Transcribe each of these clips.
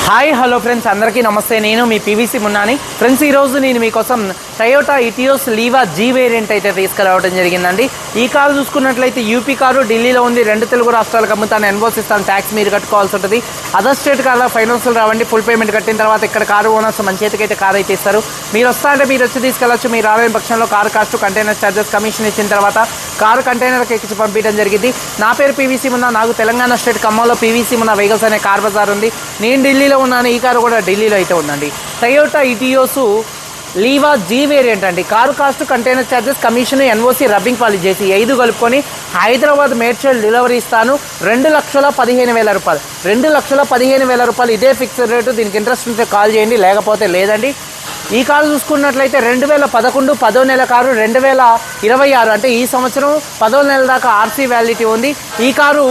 Hi hello friends, అందరికీ నమస్తే. నేను మీ పీవీసీ మున్నాని. ఫ్రెండ్స్, ఈరోజు నేను మీకోసం టయోటా ఇటియోస్ లీవా జీ వేరియంట్ అయితే తీసుకురావడం జరిగిందండి. ఈ కారు చూసుకున్నట్లయితే యూపీ కారు, ఢిల్లీలో ఉంది. 2 తెలుగు రాష్ట్రాలకు అమ్ముతాను, ఎన్ఓసి ఇస్తాను, ట్యాక్స్ మీరు కట్టుకోవాల్సి ఉంటుంది. అదర్ స్టేట్ కాదు, ఫైనాన్షియల్ రావండి. ఫుల్ పేమెంట్ కట్టిన తర్వాత ఇక్కడ కారు ఓనర్స్ మన చేతికి అయితే కారు అయితే ఇస్తారు. మీరు వస్తా అంటే మీరు వచ్చి తీసుకెళ్ళచ్చు. మీరు రాలేని పక్షంలో car cost, container charges, commission ఇచ్చిన తర్వాత కారు కంటైనర్కి ఎక్కించి పంపించడం జరిగింది. నా పేరు పీవీసీ మున్నా. నాకు తెలంగాణ స్టేట్ ఖమ్మంలో పీవీసీ మున్నా వెహికల్స్ అనే కార్ బజార్ ఉంది. నేను ఢిల్లీలో ఉన్నాను. ఈ కారు కూడా ఢిల్లీలో అయితే ఉందండి. టయోటా ఇటియోస్ లీవా జీ వేరియంట్ అండి. Car cost, container charges, commission, NOC, rubbing polish చేసి 5 కలుపుకొని హైదరాబాద్ మేడ్చల్ డెలివరీ ఇస్తాను. 2,15,000 రూపాయలు. 2,15,000 రూపాయలు ఇదే ఫిక్స్డ్ రేటు. దీనికి ఇంట్రెస్ట్ ఉంటే కాల్ చేయండి, లేకపోతే లేదండి. ఈ కారు చూసుకున్నట్లయితే 2011 10వ నెల కారు, 2026 అంటే ఈ సంవత్సరం 10వ నెల దాకా ఆర్సీ వ్యాలిడిటీ ఉంది. ఈ కారు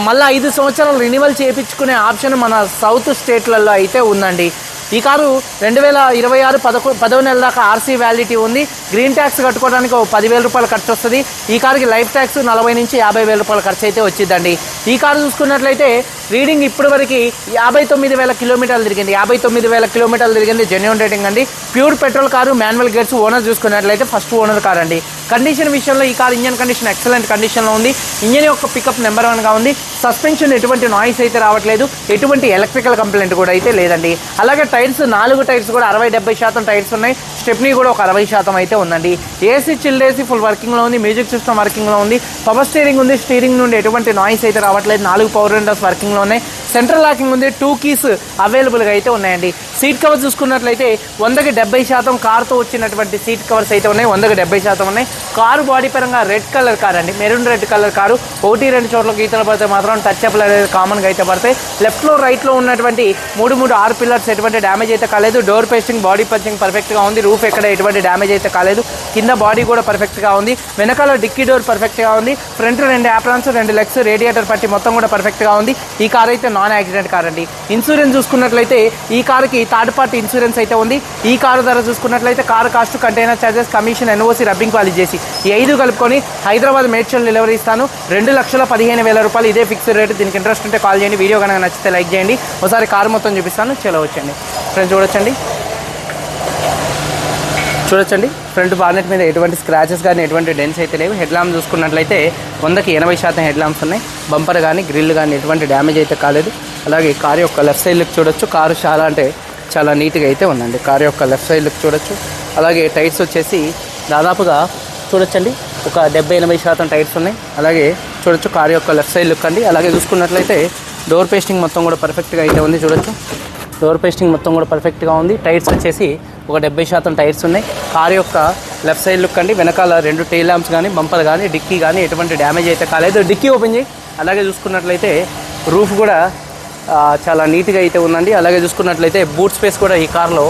మళ్ళీ 5 సంవత్సరాలు రినివల్ చేయించుకునే ఆప్షన్ మన సౌత్ స్టేట్లలో అయితే ఉందండి. ఈ కారు 2026 10వ నెల దాకా ఆర్సీ వ్యాలిడిటీ ఉంది. గ్రీన్ ట్యాక్స్ కట్టుకోవడానికి 10,000 రూపాయలు ఖర్చు వస్తుంది. ఈ కారుకి లైఫ్ ట్యాక్స్ 40 నుంచి 50,000 రూపాయల ఖర్చు అయితే వచ్చిందండి. ఈ కారు చూసుకున్నట్లయితే రీడింగ్ ఇప్పటి వరకు 59,000 కిలోమీటర్లు తిరిగింది. 59,000 కిలోమీటర్లు తిరిగింది. జెన్యూన్ రేటింగ్ అండి. Pure petrol car, manual gears. Owner చూసుకున్నట్లయితే ఫస్ట్ ఓనర్ కార్ అండి. కండిషన్ విషయంలో ఈ కారు ఇంజన్ కండిషన్ ఎక్సలెంట్ కండిషన్లో ఉంది. ఇంజన్ యొక్క పికప్ నెంబర్ 1గా ఉంది. సస్పెన్షన్ ఎటువంటి నాయిస్ అయితే రావట్లేదు. ఎటువంటి ఎలక్ట్రికల్ కంప్లైంట్ కూడా అయితే లేదండి. అలాగే టైర్స్ 4 టైర్స్ కూడా 60-70% టైర్స్ ఉన్నాయి. స్టెప్నీ కూడా ఒక 60% అయితే ఉందండి. ఏసీ చిల్డ్ ఏసీ ఫుల్ వర్కింగ్లో ఉంది. మ్యూజిక్ సిస్టమ్ వర్కింగ్లో ఉంది. పవర్ స్టీరింగ్ ఉంది. స్టీరింగ్ నుండి ఎటువంటి నాయిస్ అయితే రావట్లేదు. 4 పవర్ విండోస్ వర్కింగ్లో ఉన్నాయి. సెంట్రల్ లాకింగ్ ఉంది. 2 కీస్ అవైలబుల్గా అయితే ఉన్నాయండి. సీట్ కవర్ చూసుకున్నట్లయితే 100% కారుతో వచ్చినటువంటి సీట్ కవర్స్ అయితే ఉన్నాయి. 100% ఉన్నాయి. కారు బాడీ పరంగా రెడ్ కలర్ కార్ అండి. Maroon red colour car. 1-2 చోట్ల గీతలు పడితే మాత్రం టచ్ అప్లు అనేది కామన్గా అయితే పడతాయి. లెఫ్ట్లో రైట్లో ఉన్నటువంటి 3 6 పిల్లర్స్ ఎటువంటి డ్యామేజ్ అయితే కాలేదు. డోర్ పేస్టింగ్, బాడీ పంచింగ్ పర్ఫెక్ట్గా ఉంది. రూఫ్ ఎక్కడ ఎటువంటి డ్యామేజ్ అయితే కాలేదు. కింద బాడీ కూడా పర్ఫెక్ట్గా ఉంది. వెనకాల డిక్కీ డోర్ పర్ఫెక్ట్గా ఉంది. ఫ్రంట్ 2 యాప్రాన్స్, 2 లెగ్స్, రేడియేటర్ పట్టి మొత్తం కూడా పర్ఫెక్ట్గా ఉంది. ఈ కార్ అయితే నాన్ యాక్సిడెంట్ కార్ అండి. ఇన్సూరెన్స్ చూసుకున్నట్లయితే ఈ కారుకి థర్డ్ పార్టీ ఇన్సూరెన్స్ అయితే ఉంది. ఈ కారు ధర చూసుకున్నట్లయితే car cost, container charges, commission, NOC, rubbing polish చేసి ఈ 5 కలుపుకొని హైదరాబాద్ మేడ్చల్ డెలివరీ ఇస్తాను. 2,15,000 రూపాయలు ఇదే ఫిక్స్డ్ రేటు. దీనికి ఇంట్రెస్ట్ ఉంటే కాల్ చేయండి. వీడియో కనుక నచ్చితే లైక్ చేయండి. ఒకసారి కారు మొత్తం చూపిస్తాను. వచ్చండి ఫ్రెండ్స్, చూడొచ్చండి. ఫ్రంట్ బానెట్ మీద ఎటువంటి స్క్రాచెస్ కానీ ఎటువంటి డెన్స్ అయితే లేవు. హెడ్ ల్యాంప్ చూసుకున్నట్లయితే 100కి 80% హెడ్ ల్యాంప్స్ ఉన్నాయి. బంపర్ కానీ గ్రిల్ కానీ ఎటువంటి డ్యామేజ్ అయితే కాలేదు. అలాగే కారు యొక్క లెఫ్ట్ సైడ్ లుక్ చూడొచ్చు. కారు చాలా నీట్గా అయితే ఉందండి. కారు యొక్క లెఫ్ట్ సైడ్ లుక్ చూడొచ్చు. అలాగే టైర్స్ వచ్చేసి దాదాపుగా చూడొచ్చండి ఒక 70-80% టైర్స్ ఉన్నాయి. అలాగే చూడొచ్చు కారు యొక్క లెఫ్ట్ సైడ్ లుక్ అండి. అలాగే చూసుకున్నట్లయితే డోర్ పేస్టింగ్ మొత్తం కూడా పర్ఫెక్ట్గా అయితే ఉంది. చూడొచ్చు డోర్ పేస్టింగ్ మొత్తం కూడా పర్ఫెక్ట్గా ఉంది. టైర్స్ వచ్చేసి ఒక 70% టైర్స్ ఉన్నాయి. కారు యొక్క లెఫ్ట్ సైడ్ లుక్ అండి. వెనకాల 2 టెయిల్ ల్యాంప్స్ కానీ, బంపర్ కానీ, డిక్కీ కానీ ఎటువంటి డ్యామేజ్ అయితే కాలేదు. డిక్కీ ఓపెన్ చేయి. అలాగే చూసుకున్నట్లయితే రూఫ్ కూడా చాలా నీట్గా అయితే ఉందండి. అలాగే చూసుకున్నట్లయితే బూట్ స్పేస్ కూడా ఈ కార్లో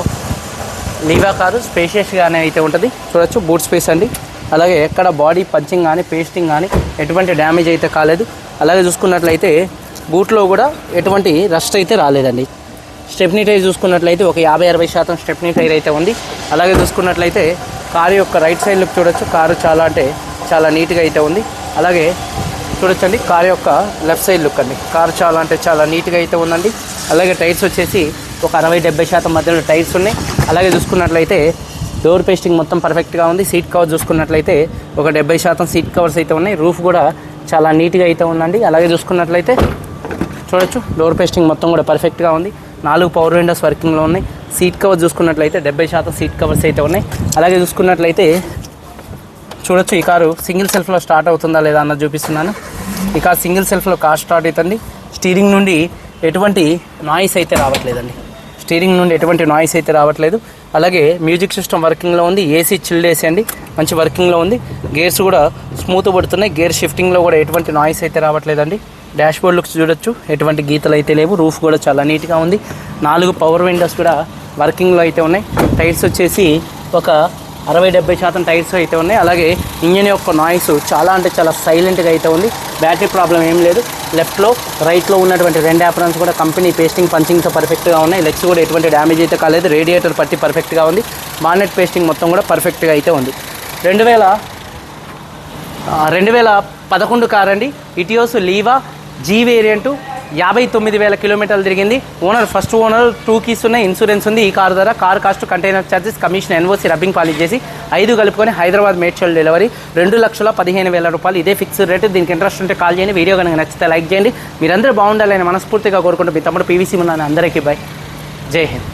లీవా కారు స్పేషియస్గానే అయితే ఉంటుంది. చూడొచ్చు బూట్ స్పేస్ అండి. అలాగే ఎక్కడ బాడీ పంచింగ్ కానీ, పేస్టింగ్ కానీ ఎటువంటి డ్యామేజ్ అయితే కాలేదు. అలాగే చూసుకున్నట్లయితే బూట్లో కూడా ఎటువంటి రస్ట్ అయితే రాలేదండి. స్టెప్నీ టైర్ చూసుకున్నట్లయితే ఒక 50-60% స్టెప్నీ టైర్ అయితే ఉంది. అలాగే చూసుకున్నట్లయితే కారు యొక్క రైట్ సైడ్ లుక్ చూడొచ్చు. కారు చాలా నీట్గా అయితే ఉంది. అలాగే చూడొచ్చండి కారు యొక్క లెఫ్ట్ సైడ్ లుక్ అండి. కారు చాలా నీట్గా అయితే ఉందండి. అలాగే టైర్స్ వచ్చేసి ఒక 60-70% మధ్యలో టైర్స్ ఉన్నాయి. అలాగే చూసుకున్నట్లయితే డోర్ పేస్టింగ్ మొత్తం పర్ఫెక్ట్గా ఉంది. సీట్ కవర్ చూసుకున్నట్లయితే ఒక 70% సీట్ కవర్స్ అయితే ఉన్నాయి. రూఫ్ కూడా చాలా నీట్గా అయితే ఉందండి. అలాగే చూసుకున్నట్లయితే చూడొచ్చు డోర్ పేస్టింగ్ మొత్తం కూడా పర్ఫెక్ట్గా ఉంది. 4 పవర్ విండోస్ వర్కింగ్లో ఉన్నాయి. సీట్ కవర్ చూసుకున్నట్లయితే 70% సీట్ కవర్స్ అయితే ఉన్నాయి. అలాగే చూసుకున్నట్లయితే చూడొచ్చు ఈ కారు సింగిల్ సెల్ఫ్లో స్టార్ట్ అవుతుందా లేదా అన్నది చూపిస్తున్నాను. ఈ కారు సింగిల్ సెల్ఫ్లో కార్ స్టార్ట్ అవుతుంది. స్టీరింగ్ నుండి ఎటువంటి నాయిస్ అయితే రావట్లేదు. అలాగే మ్యూజిక్ సిస్టమ్ వర్కింగ్లో ఉంది. ఏసీ చిల్డ్ ఏసీ అండి, మంచి వర్కింగ్లో ఉంది. గేర్స్ కూడా స్మూత్ పడుతున్నాయి. గేర్ షిఫ్టింగ్లో కూడా ఎటువంటి నాయిస్ అయితే రావట్లేదండి. డాష్ బోర్డ్ లుక్స్ చూడొచ్చు. ఎటువంటి గీతలు అయితే లేవు. రూఫ్ కూడా చాలా నీట్గా ఉంది. 4 పవర్ విండోస్ కూడా వర్కింగ్లో అయితే ఉన్నాయి. టైర్స్ వచ్చేసి ఒక 60-70% టైర్స్ అయితే ఉన్నాయి. అలాగే ఇంజన్ యొక్క నాయిస్ చాలా సైలెంట్గా అయితే ఉంది. బ్యాటరీ ప్రాబ్లం ఏం లేదు. లెఫ్ట్లో రైట్లో ఉన్నటువంటి 2 యాప్రాన్స్ కూడా కంపెనీ పేస్టింగ్ పంచింగ్తో పర్ఫెక్ట్గా ఉన్నాయి. లెగ్స్ కూడా ఎటువంటి డ్యామేజ్ అయితే కాలేదు. రేడియేటర్ పట్టి పర్ఫెక్ట్గా ఉంది. బానెట్ పేస్టింగ్ మొత్తం కూడా పర్ఫెక్ట్గా అయితే ఉంది. 2011 కార్ అండి. ఇటియోస్ లీవా జీ వేరియంటు 59,000 కిలోమీటర్లు తిరిగింది. ఓనర్ ఫస్ట్ ఓనర్, 2 keys ఉన్నాయి, ఇన్సూరెన్స్ ఉంది. ఈ కార్ ద్వారా car cost, container charges, commission, NOC, rubbing polish చేసి 5 కలుపుకొని హైదరాబాద్ మేడ్చల్ డెలివరీ 2,15,000 రూపాయలు. ఇదే ఫిక్స్డ్ రేట్. దీనికి ఇంట్రెస్ట్ ఉంటే కాల్ చేయండి. వీడియో కనుక నచ్చితే లైక్ చేయండి. మీరందరూ బాగుండాలని మనస్ఫూర్తిగా కోరుకుంటూ మీ తమ్ముడు పీవీసీ మున్నాని. అందరికీ బై. జై హింద్.